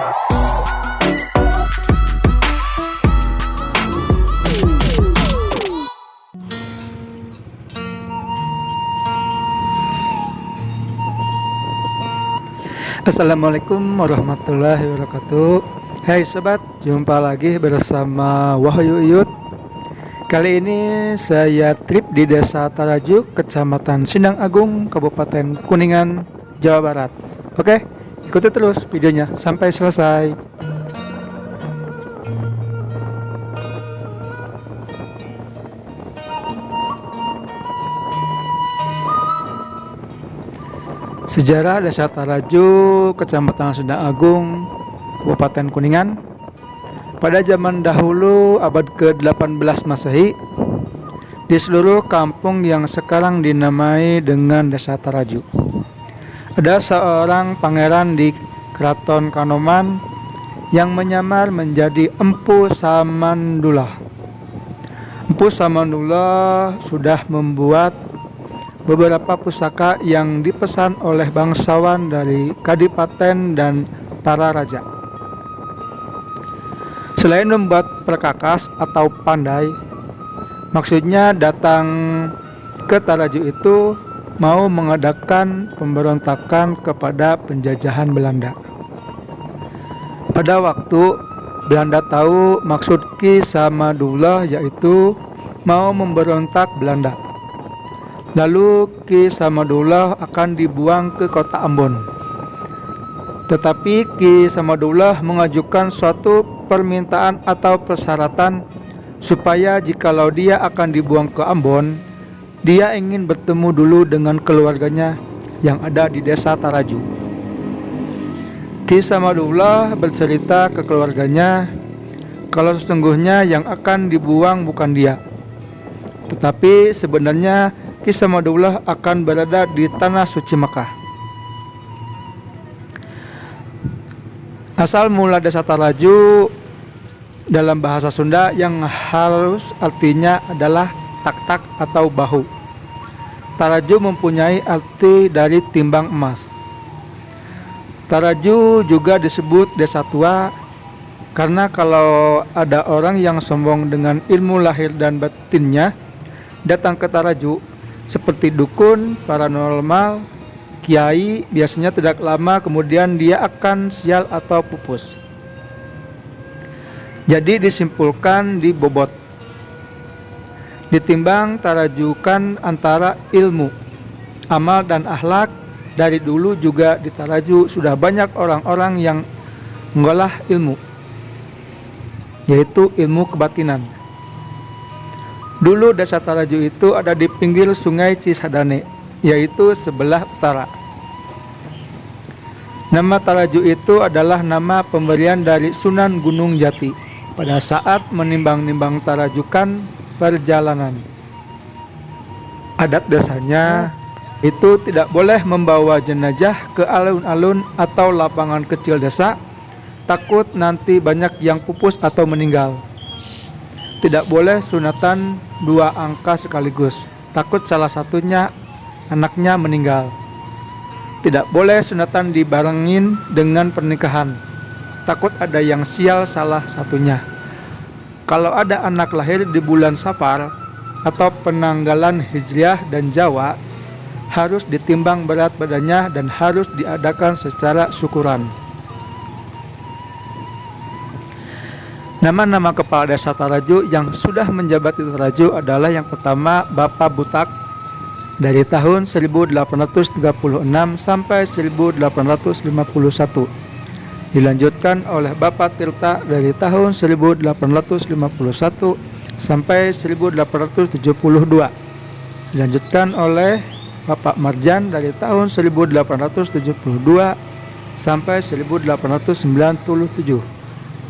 Assalamualaikum warahmatullahi wabarakatuh. Hai sobat, jumpa lagi bersama Wahyu Iyut. Kali ini saya trip di Desa Taraju, Kecamatan Sindang Agung, Kabupaten Kuningan, Jawa Barat. Oke, ikuti terus videonya sampai selesai. Sejarah Desa Taraju, Kecamatan Sindang Agung, Kabupaten Kuningan. Pada zaman dahulu abad ke-18 Masehi, di seluruh kampung yang sekarang dinamai dengan Desa Taraju, ada seorang pangeran di Keraton Kanoman yang menyamar menjadi Empu Samandullah. Empu Samandullah sudah membuat beberapa pusaka yang dipesan oleh bangsawan dari kadipaten dan para raja. Selain membuat perkakas atau pandai, maksudnya datang ke Taraju itu mau mengadakan pemberontakan kepada penjajahan Belanda. Pada waktu Belanda tahu maksud Ki Samadullah, yaitu mau memberontak Belanda, lalu Ki Samadullah akan dibuang ke kota Ambon. Tetapi Ki Samadullah mengajukan suatu permintaan atau persyaratan supaya jikalau dia akan dibuang ke Ambon, dia ingin bertemu dulu dengan keluarganya yang ada di Desa Taraju. Ki Samadullah bercerita ke keluarganya kalau sesungguhnya yang akan dibuang bukan dia, tetapi sebenarnya Ki Samadullah akan berada di tanah suci Makkah. Asal mula Desa Taraju dalam bahasa Sunda yang halus artinya adalah tak-tak atau bahu. Taraju mempunyai arti dari timbang emas. Taraju juga disebut desa tua karena kalau ada orang yang sombong dengan ilmu lahir dan batinnya datang ke Taraju, seperti dukun, paranormal, kiai, biasanya tidak lama kemudian dia akan sial atau pupus. Jadi disimpulkan di bobot, ditimbang tarajukan antara ilmu, amal dan akhlak. Dari dulu juga di Taraju sudah banyak orang-orang yang mengolah ilmu, yaitu ilmu kebatinan. Dulu Desa Taraju itu ada di pinggir sungai Cisadane, yaitu sebelah utara. Nama Taraju itu adalah nama pemberian dari Sunan Gunung Jati pada saat menimbang-nimbang tarajukan perjalanan. Adat desanya itu tidak boleh membawa jenazah ke alun-alun atau lapangan kecil desa, takut nanti banyak yang pupus atau meninggal. Tidak boleh sunatan 2 angka sekaligus, takut salah satunya anaknya meninggal. Tidak boleh sunatan dibarengin dengan pernikahan, takut ada yang sial salah satunya. Kalau ada anak lahir di bulan Safar atau penanggalan Hijriah dan Jawa, harus ditimbang berat badannya dan harus diadakan secara syukuran. Nama-nama kepala Desa Taraju yang sudah menjabat di Taraju adalah yang pertama Bapak Butak dari tahun 1836 sampai 1851. Dilanjutkan oleh Bapak Tirta dari tahun 1851 sampai 1872. Dilanjutkan oleh Bapak Marjan dari tahun 1872 sampai 1897.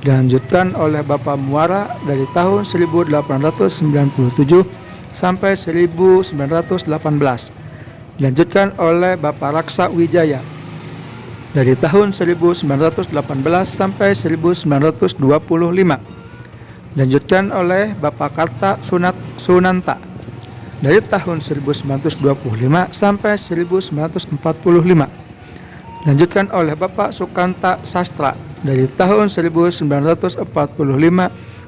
Dilanjutkan oleh Bapak Muara dari tahun 1897 sampai 1918. Dilanjutkan oleh Bapak Raksa Wijaya dari tahun 1918 sampai 1925. Dilanjutkan oleh Bapak Karta Sunanta dari tahun 1925 sampai 1945. Dilanjutkan oleh Bapak Sukanta Sastra dari tahun 1945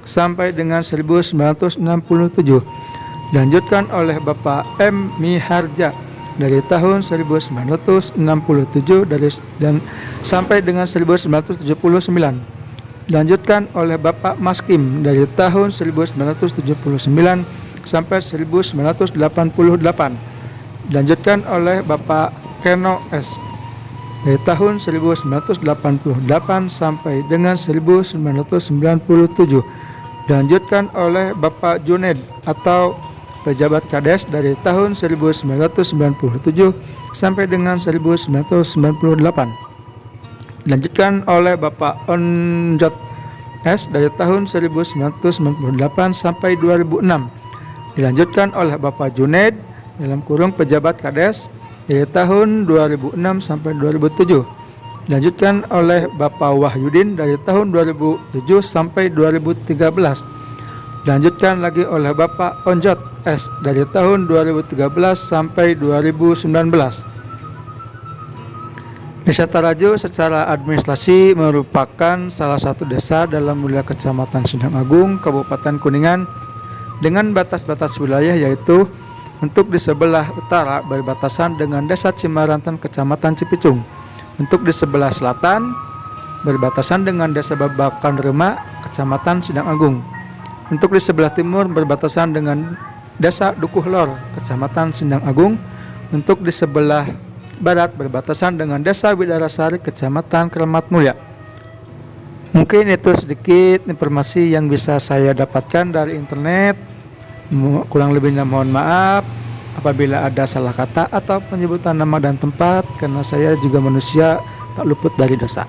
sampai dengan 1967. Dilanjutkan oleh Bapak M. Miharja dari tahun 1967 dan sampai dengan 1979. Dilanjutkan oleh Bapak Maskim dari tahun 1979 sampai 1988. Dilanjutkan oleh Bapak Keno S dari tahun 1988 sampai dengan 1997. Dilanjutkan oleh Bapak Junaid atau pejabat Kades dari tahun 1997 sampai dengan 1998. Dilanjutkan oleh Bapak Onjot S dari tahun 1998 sampai 2006. Dilanjutkan oleh Bapak Junaid dalam kurung pejabat Kades dari tahun 2006 sampai 2007. Dilanjutkan oleh Bapak Wahyudin dari tahun 2007 sampai 2013. Dilanjutkan lagi oleh Bapak Onjot S dari tahun 2013 sampai 2019. Desa Taraju secara administrasi merupakan salah satu desa dalam wilayah Kecamatan Sindang Agung, Kabupaten Kuningan, dengan batas-batas wilayah yaitu untuk di sebelah utara berbatasan dengan Desa Cimarantan, Kecamatan Cipicung. Untuk di sebelah selatan berbatasan dengan Desa Babakan Rema, Kecamatan Sindang Agung. Untuk di sebelah timur berbatasan dengan Desa Dukuh Lor, Kecamatan Sindang Agung. Untuk di sebelah barat berbatasan dengan Desa Widarasari, Kecamatan Keramat Mulia. Mungkin itu sedikit informasi yang bisa saya dapatkan dari internet. Kurang lebihnya mohon maaf apabila ada salah kata atau penyebutan nama dan tempat, karena saya juga manusia tak luput dari dosa.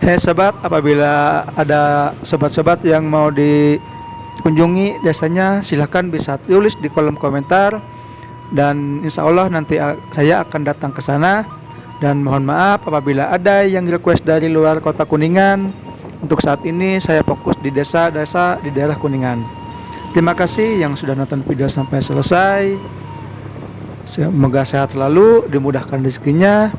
Hei sobat, apabila ada sobat-sobat yang mau dikunjungi desanya, silahkan bisa tulis di kolom komentar. Dan insya Allah nanti saya akan datang ke sana. Dan mohon maaf apabila ada yang request dari luar kota Kuningan. Untuk saat ini saya fokus di desa-desa di daerah Kuningan. Terima kasih yang sudah nonton video sampai selesai. Semoga sehat selalu, dimudahkan rezekinya.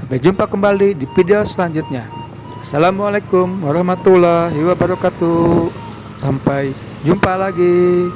Sampai jumpa kembali di video selanjutnya. Assalamualaikum warahmatullahi wabarakatuh. Sampai jumpa lagi.